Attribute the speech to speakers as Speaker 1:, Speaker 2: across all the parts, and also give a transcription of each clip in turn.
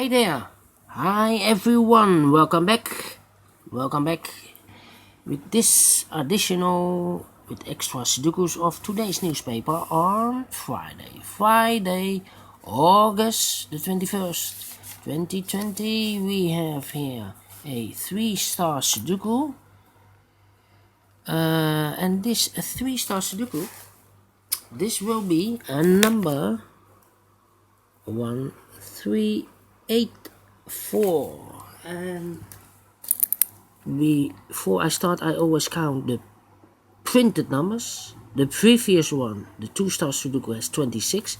Speaker 1: Hi there. Hi everyone. Welcome back. Welcome back with this additional with extra Sudokus of today's newspaper on Friday, August the 21st, 2020. We have here a 3-star Sudoku. And this 3-star Sudoku, this will be a number 1384, and before I start I always count the printed numbers. The previous one, the 2-star Sudoku, has 26.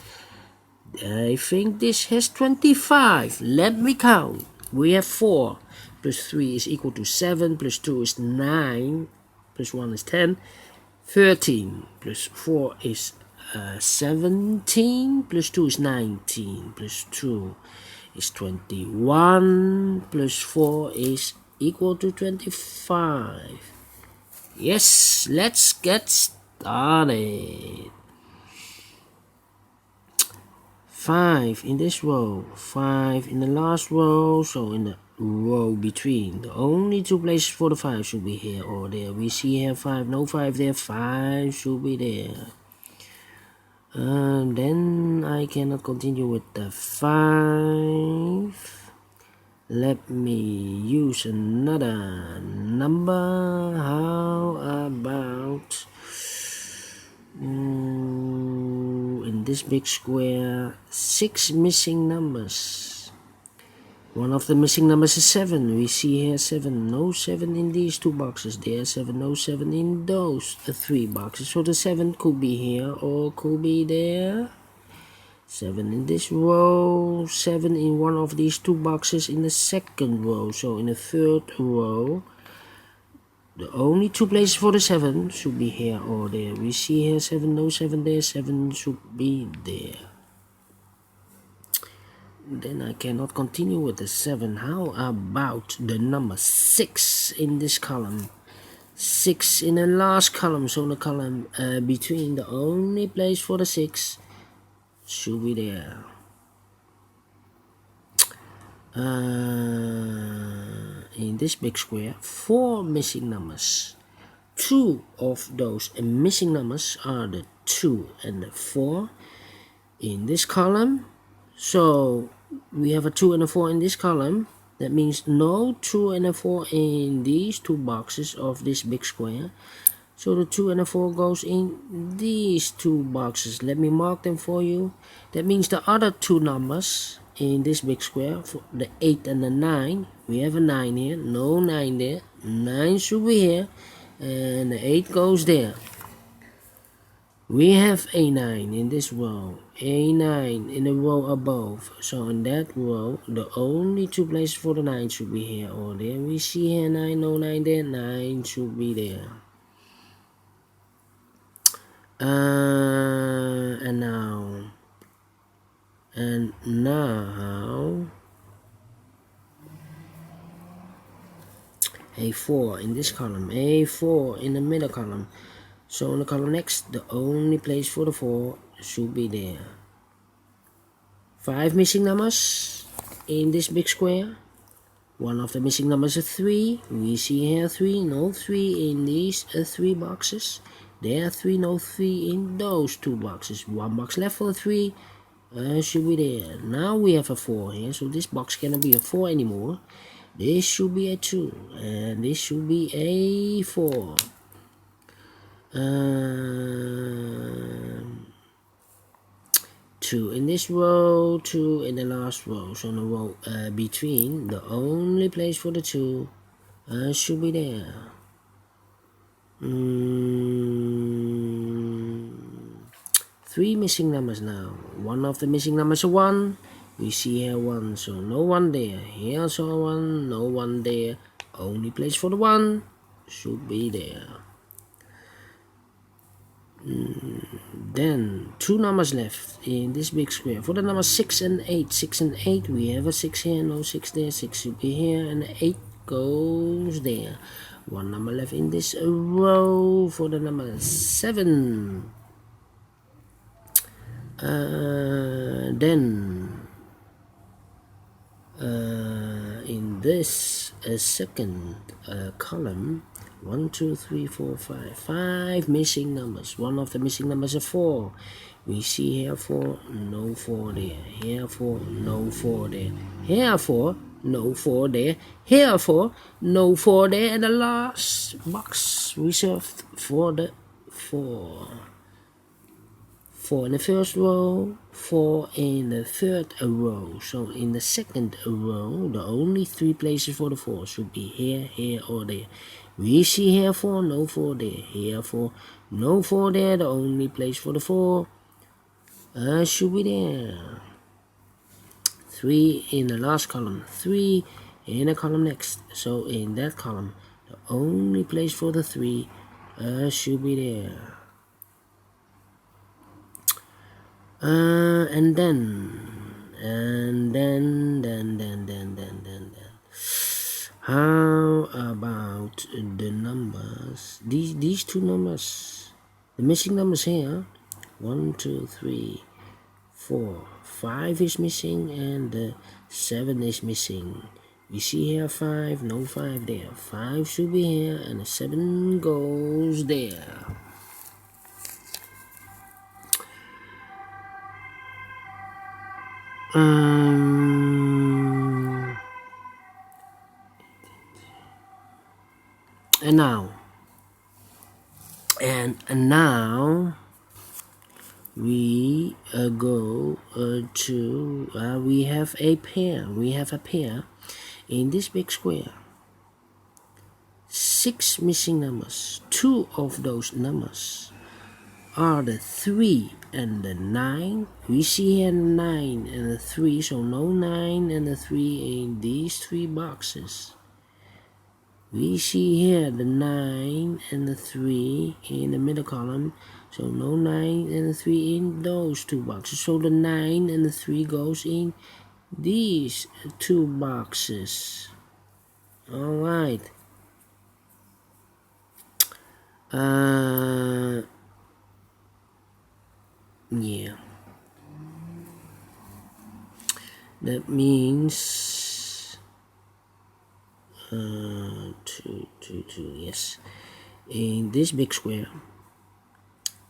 Speaker 1: I think this has 25. Let me count. We have 4 plus 3 is equal to 7, plus 2 is 9, plus 1 is 10, 13 plus 4 is 17, plus 2 is 19, plus 2 is 21, plus 4 is equal to 25. Yes, let's get started. 5 in this row, 5 in the last row, so in the row between. The only 2 places for the 5 should be here or there. We see here 5, no 5 there, 5 should be there. Then I cannot continue with the 5. Let me use another number. How about in this big square, 6 missing numbers. One of the missing numbers is 7. We see here 7, no 7 in these 2 boxes. There 7, no 7 in those 3 boxes. So the 7 could be here or could be there. 7 in this row, 7 in one of these 2 boxes in the second row. So in the third row, the only 2 places for the 7 should be here or there. We see here 7, no 7 there, 7 should be there. Then I cannot continue with the 7. How about the number 6 in this column? 6 in the last column, so the column between, the only place for the 6 should be there. In this big square, 4 missing numbers. 2 of those missing numbers are the 2 and the 4 in this column. So we have a 2 and a 4 in this column. That means no 2 and a 4 in these 2 boxes of this big square. So the 2 and the 4 goes in these 2 boxes. Let me mark them for you. That means the other 2 numbers in this big square, for the 8 and the 9. We have a 9 here. No 9 there. 9 should be here. And the 8 goes there. We have A9 in this row, A9 in the row above. So in that row, the only 2 places for the 9 should be here or there. We see here 9, no 9 there, 9 should be there. And now, A4 in this column, A4 in the middle column. So in the column next, the only place for the 4 should be there. 5 missing numbers in this big square. One of the missing numbers is 3. We see here 3, no 3 in these 3 boxes. There are 3, no 3 in those 2 boxes. 1 box left for the 3 should be there. Now we have a 4 here, so this box cannot be a 4 anymore. This should be a 2, and this should be a 4. 2 in this row, 2 in the last row. So in the row between, the only place for the 2 should be there. 3 missing numbers now. One of the missing numbers is 1. We see here 1, so no 1 there. Here also 1, no 1 there. Only place for the 1 should be there. Then 2 numbers left in this big square. For the numbers 6 and 8. 6 and 8, we have a 6 here, no 6 there. 6 should be here, and the 8 goes there. 1 number left in this row for the number 7. Then in this second column, 1, 2, 3, 4, 5, 5 missing numbers. One of the missing numbers is 4. We see here 4, no 4 there. Here 4, no 4 there. Here 4, no 4 there. Here 4, no 4 there. And the last box reserved for the 4. 4 in the first row, 4 in the third row. So in the second row, the only 3 places for the 4 should be here, here, or there. We see here 4, no 4 there. Here 4, no 4 there. The only place for the 4 should be there. 3 in the last column, 3 in the column next. So in that column, the only place for the 3 should be there. And then. How about the numbers? These two numbers, the missing numbers here. 1, 2, 3, 4, 5 is missing, and 7 is missing. We see here 5, no 5 there. 5 should be here, and the 7 goes there. And now we go to we have a pair. We have a pair in this big square. 6 missing numbers. 2 of those numbers are the 3 and the 9. We see here 9 and the 3, so no 9 and the 3 in these 3 boxes. We see here the 9 and the 3 in the middle column, so no 9 and the 3 in those 2 boxes. So the 9 and the 3 goes in these 2 boxes. Alright. Yeah. That means 2, yes. In this big square,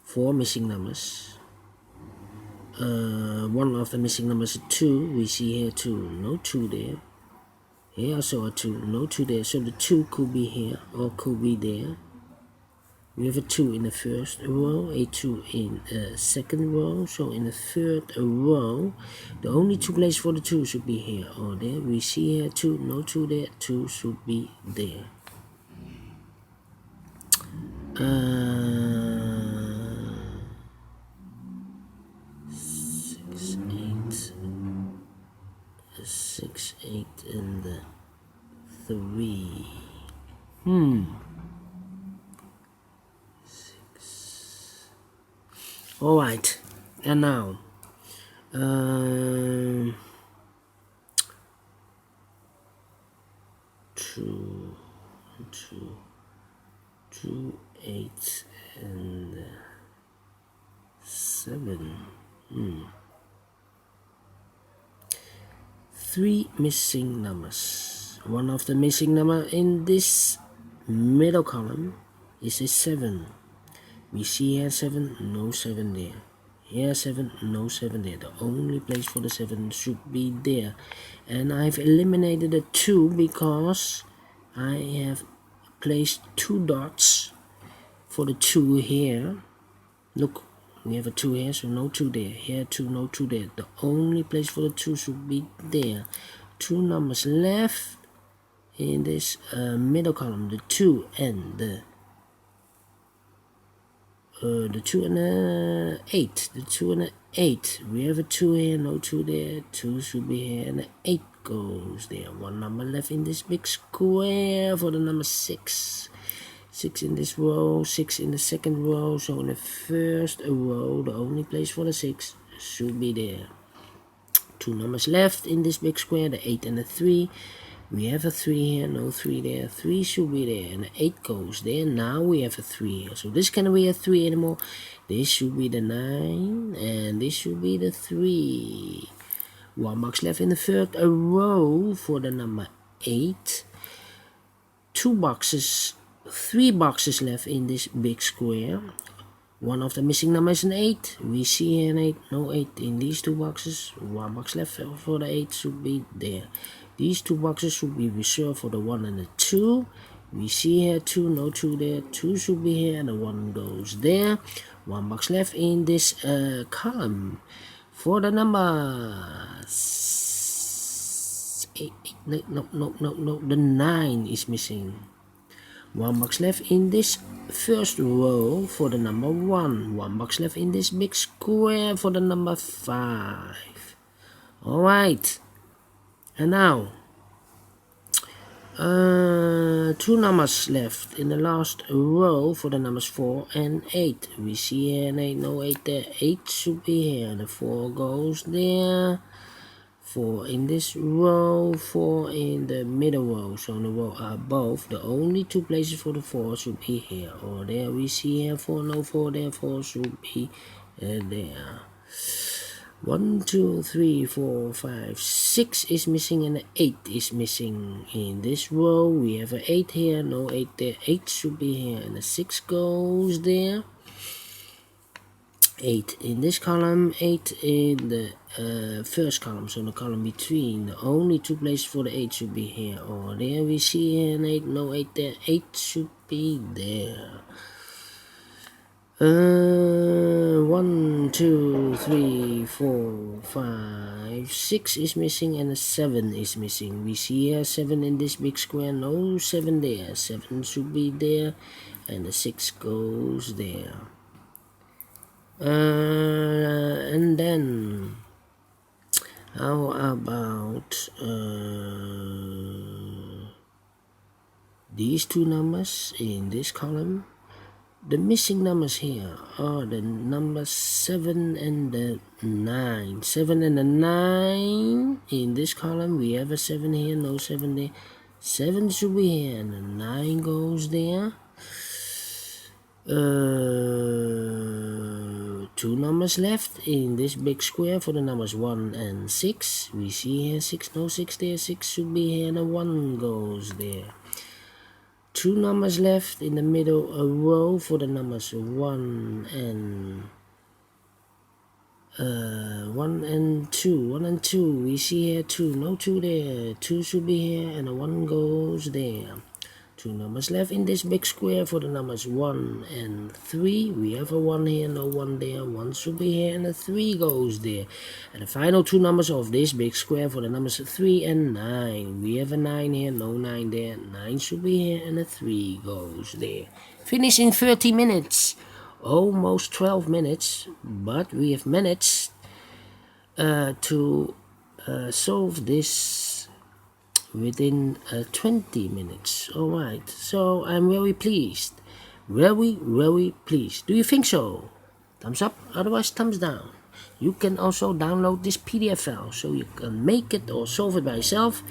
Speaker 1: 4 missing numbers. One of the missing numbers is 2. We see here 2, no 2 there. Here also a 2, no 2 there. So the 2 could be here or could be there. We have a 2 in the first row, a 2 in the second row. So in the third row, the only 2 places for the 2 should be here or there. We see here 2, no 2 there, 2 should be there. 6, 8, and the 3. Alright, and now 2, 8, and 7. 3 missing numbers. One of the missing number in this middle column is a 7. We see here 7, no 7 there. Here 7, no 7 there. The only place for the 7 should be there. And I've eliminated the 2 because I have placed 2 dots for the 2 here. Look, we have a 2 here, so no 2 there. Here 2, no 2 there. The only place for the 2 should be there. 2 numbers left in this middle column. The 2 and the 2 and the 8. The 2 and the 8. We have a 2 here, no 2 there. 2 should be here, and the 8 goes there. 1 number left in this big square for the number 6. 6 in this row, 6 in the second row. So in the first row, the only place for the 6 should be there. 2 numbers left in this big square, the 8 and the 3. We have a 3 here, no 3 there. 3 should be there, and the 8 goes there. Now we have a 3 here. So this cannot be a 3 anymore. This should be the 9, and this should be the 3. 1 box left in the third row for the number 8. 3 boxes left in this big square. One of the missing numbers is an 8. We see here an 8, no 8 in these 2 boxes. 1 box left for the 8 should be there. These 2 boxes should be reserved for the 1 and the 2. We see here 2, no 2 there. 2 should be here and the 1 goes there. 1 box left in this column. For the number 8, no, the 9 is missing. 1 box left in this first row for the number 1. 1 box left in this big square for the number 5. Alright. And now, 2 numbers left in the last row for the numbers 4 and 8. We see here an 8, no 8 there. 8 should be here. The 4 goes there. 4 in this row, 4 in the middle row. So the row are both. The only 2 places for the 4 should be here or there. We see here 4, no 4 there. 4 should be there. 1, 2, 3, 4, 5, 6 is missing and 8 is missing in this row. We have an 8 here, no 8 there. 8 should be here and the 6 goes there. 8 in this column, 8 in the first column, so the column between. The only 2 places for the 8 should be here or there. We see here an 8, no 8 there. 8 should be there. 1, 2, 3, 4, 5, 6 is missing and a 7 is missing. We see here 7 in this big square, no 7 there. 7 should be there and the 6 goes there. And then how about these 2 numbers in this column? The missing numbers here are the numbers 7 and the 9. 7 and the 9 in this column. We have a 7 here, no 7 there. 7 should be here and the 9 goes there. 2 numbers left in this big square for the numbers 1 and 6. We see here 6, no 6 there. 6 should be here and a 1 goes there. 2 numbers left in the middle row for the numbers 1 and 2. 1 and 2. We see here 2, no 2 there. 2 should be here and a 1 goes there. 2 numbers left in this big square for the numbers 1 and 3. We have a 1 here, no 1 there. 1 should be here and a 3 goes there. And the final 2 numbers of this big square for the numbers 3 and 9. We have a 9 here, no 9 there. 9 should be here and a 3 goes there. Finish in 30 minutes. Almost 12 minutes. But we have managed to solve this within 20 minutes. Alright, so I'm very pleased. Very pleased. Do you think so? Thumbs up, otherwise thumbs down. You can also download this PDF file so you can make it or solve it by yourself.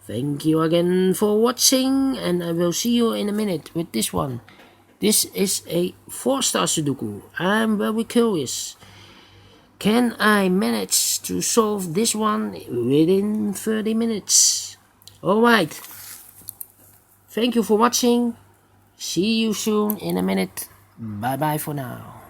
Speaker 1: Thank you again for watching, and I will see you in a minute with this one. This is a 4-star Sudoku. I'm very curious. Can I manage to solve this one within 30 minutes? Alright, thank you for watching. See you soon in a minute. Bye bye for now.